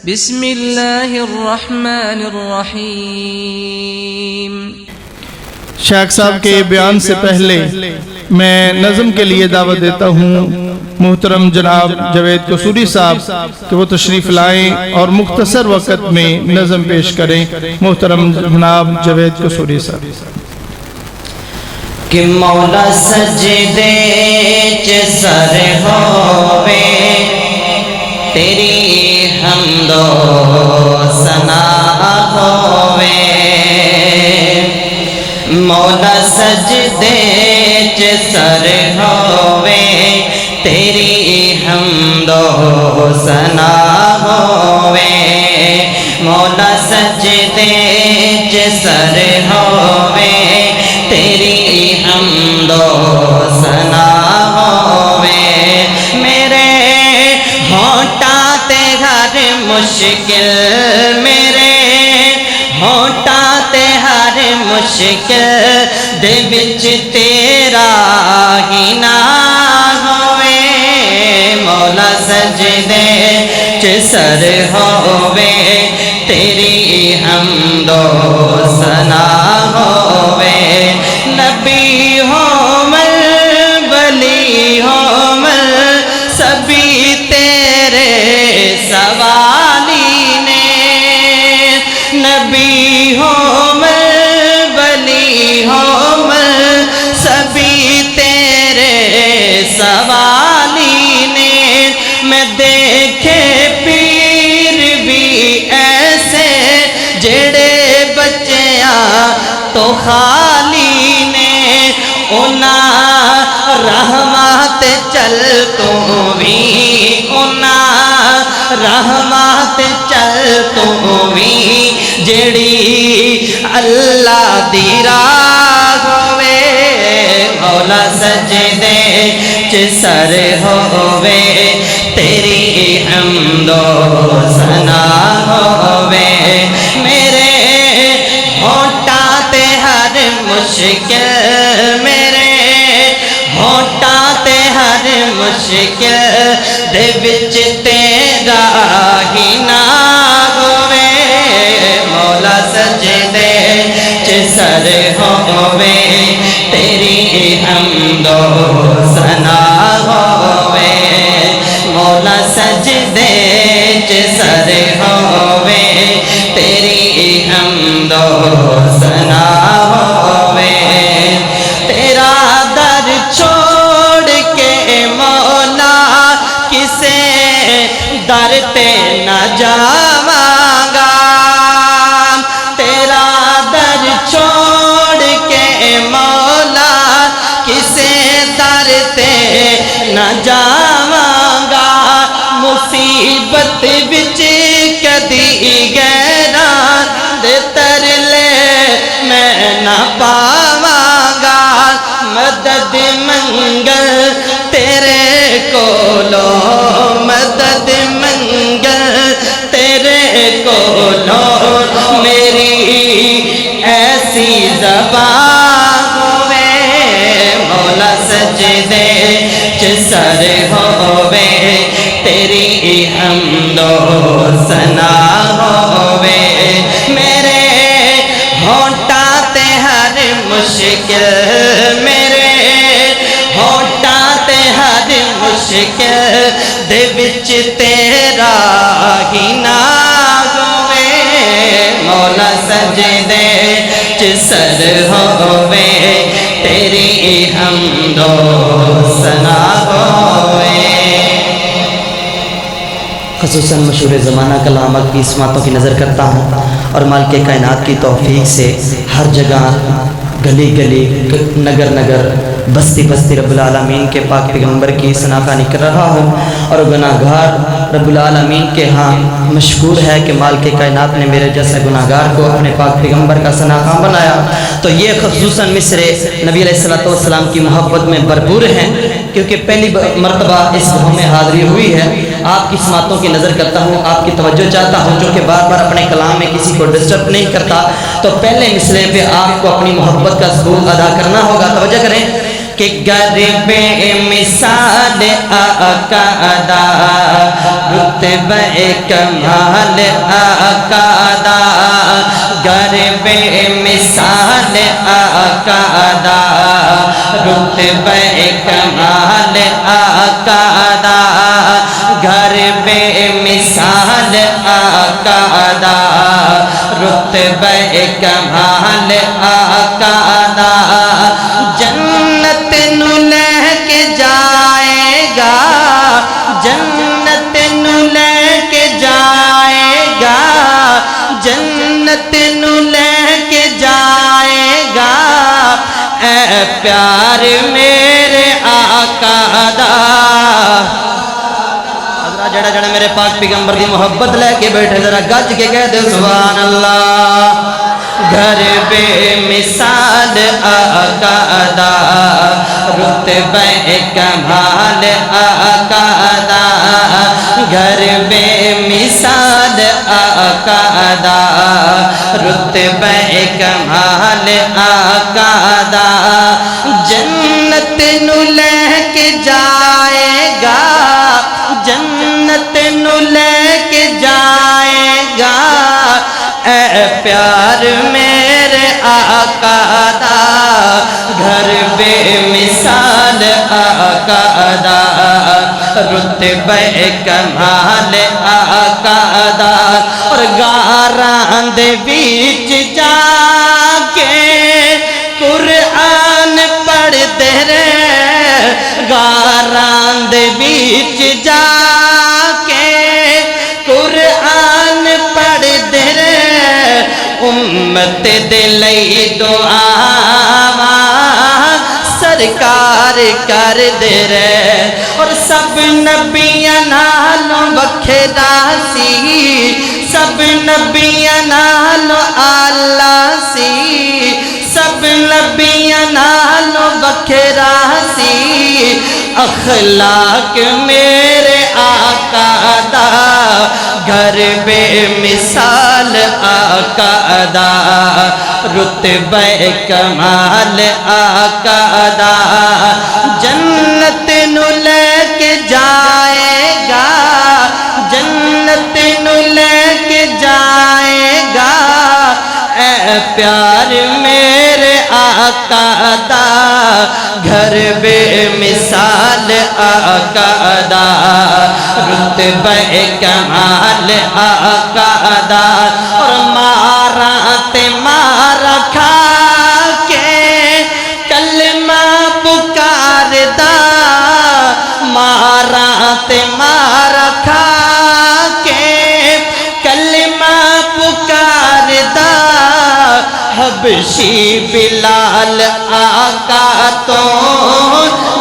بسم اللہ الرحمن الرحیم۔ شیخ صاحب کے بیان سے پہلے میں نظم کے لیے دعوت دیتا ہوں محترم جناب جاوید قصوری صاحب کہ وہ تشریف لائیں اور مختصر وقت میں نظم پیش کریں۔ محترم جناب جاوید قصوری صاحب۔ کہ مولا سجدے چ سر ہووے تیری حمد و ثنا ہووے، مولا سجدے چ سر ہووے تیری حمد و ثنا ہووے، مولا سجدے چ سر ہووے تیری حمد و ثنا ہووے، میرے ہونٹاں تے ہر مشکل، میرے ہونٹاں تے ہر مشکل دے وچ تیرا ہی نام ہووے، مولا سجدے چ سر ہووے تیری حمد و ثنا ہووے، نبی ہومل ولی ہومل سبھی تیرے سوالی نے، نبی ہومل ولی ہومل سبھی تیرے سوالی نے، میں دیکھے پیر بھی ایسے جڑے بچیاں تو خالی نے، اونا رحمت چل تو بھی، اونا رحمت چل تو بھی جڑی اللہ دی راہ ہووے، مولا سجدے چ سر ہووے تیری حمد و ثنا ہووے، میرے ہونٹاں تے ہر مشکل، میرے ہونٹاں تے ہر مشکل دے وچ تیرا ہی نام ہووے، مولا سجدے چ سر ہووے تیری حمد و ثنا ہووے، مولا سجدے چ سر ہووے تیری حمد و ثنا ہووے، تیرا در چھوڑ کے مولا کسے در تے نہ جاواں گا، تیرا در چھوڑ کے مولا کسے در تے نہ جاواں گا، مصیبت وچ کدی غیراں دے ترلے میں نہ پاواں گا، مدد منگل تیرے کولو، مدد منگل تیرے کولو، میری ایسی زبان ہووے، مولا سجدے چ سر ہووے تیری حمد و ثنا ہووے، میرے ہونٹاں تے ہر مشکل، میرے ہونٹاں تے ہر مشکل دے وچ تیرا ہی نام ہووے، مولا سجدے چ سر ہووے تیری حمد و ثنا ہووے۔ خصوصاً مشہور زمانہ کلامت کی اسماتوں کی نظر کرتا ہوں اور مالک کائنات کی توفیق سے ہر جگہ گلی گلی نگر نگر بستی بستی رب العالمین کے پاک پیغمبر کی ثناخوانی کر رہا ہوں، اور گناہگار رب العالمین کے ہاں مشکور ہے کہ مالک کائنات نے میرے جیسے گناہگار کو اپنے پاک پیغمبر کا ثناخوان بنایا، تو یہ خصوصاً مصرے نبی علیہ السلام کی محبت میں بھرپور ہیں، کیونکہ پہلی مرتبہ اس گھر میں حاضری ہوئی ہے۔ آپ کی سماعتوں کی نظر کرتا ہوں، آپ کی توجہ چاہتا ہوں، جو کہ بار بار اپنے کلام میں کسی کو ڈسٹرب نہیں کرتا، تو پہلے مصرے پہ آپ کو اپنی محبت کا ثبوت ادا کرنا ہوگا۔ توجہ کریں کہ گر بے مثال آقا دا رتبہ کمال آقا دا گر بے مثال آقا دا رتبہ کمال آقا دا گر بے مثال آقا دا رتبہ کمال آقا دا جنت نو لے کے جائے گا جنت نو لے کے جائے گا جنت نو لے کے جائے گا اے پیار میرے آقا دا جڑا جڑا میرے پاک پیغمبر کی محبت لے کے بیٹھے ذرا گج کے کہہ دے سبحان اللہ گھر بے مثال آقا دا رتبہ کمال آقا دا گھر بے مثال آقا دا رتبہ کمال آقا دا جنت نو لے کے جائے گا جنت نو لے کے جائے گا اے پیار میرے آقا دا گھر بے مثال آقا دا رتبہ کمال آقا دا اور غاراں دے وچ جا کے قرآن پڑھ دے رے غاراں دے وچ جا کے قرآن پڑھ دے رے امت دے لئی دعاواں سرکار کر دے رے اور سب نبیاں نالوں وکھرا سی سب نبیاں نالوں اعلیٰ سی سب نبیاں نالوں وکھرا سی اخلاق میرے آقا دا گھر بے مثال آقا دا رتبہ کمال آقا دا جنت نو لے کے جائے گا جنت نو لے کے جائے گا اے پیار میرے آقا دا گھر بے مثال آقا دا رتبہ کمال آقا دا اور مارا تے مارا کھا کے کلمہ پکار دا مارا تے مارا کھا کے کلمہ پکار دا حبشی بلال آقا تو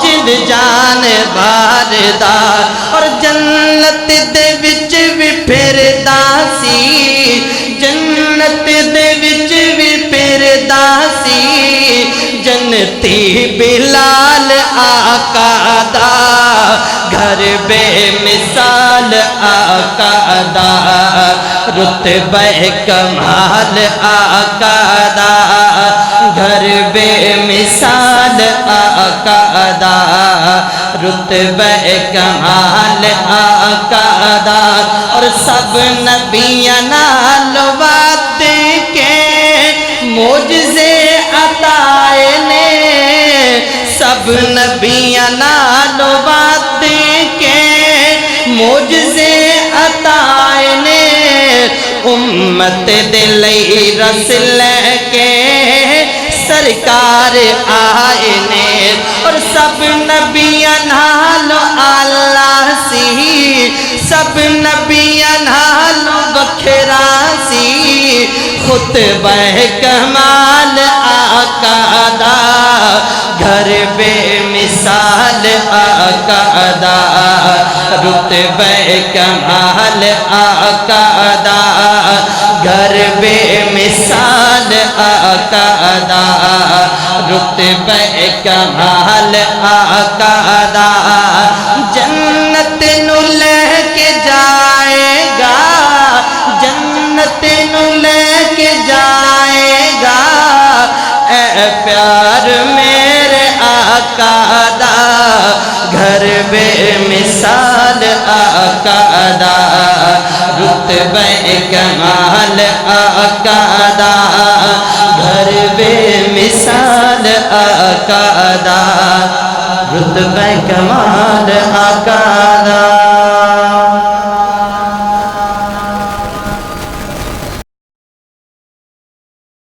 جد جان باردار اور جنت دے وچ بھی پھردا سی جنت دے وچ بھی پھردا سی جنتی بلال آقا دا گھر بے مثال آقا دا رتبہ کمال آقا دا گھر بے مثال آقا دا رتبہ کمال آقا دا اور سب نبیاں نال وعدے کے معجزے عطائے نے سب نبیاں نال وعدے کے معجزے عطائے نے امت دے لئی رس لے کے سرکار آئے نے اور سب نبیاں نال اعلیٰ سی سب نبیاں نال وکھرا سی خطبہ کمال آقا دا گھر بے مثال آقا دا رتبہ کمال آقا دا گھر بے مثال آقا دا رتبہ کمال آقا دا جنت نو لے کے جائے گا جنت نو لے کے جائے گا اے پیار میرے آقا آقا دا گھر بے مثال آقا دا رتبہ کمال آقا دا گھر بے مثال آقا دا رتبہ کمال آقا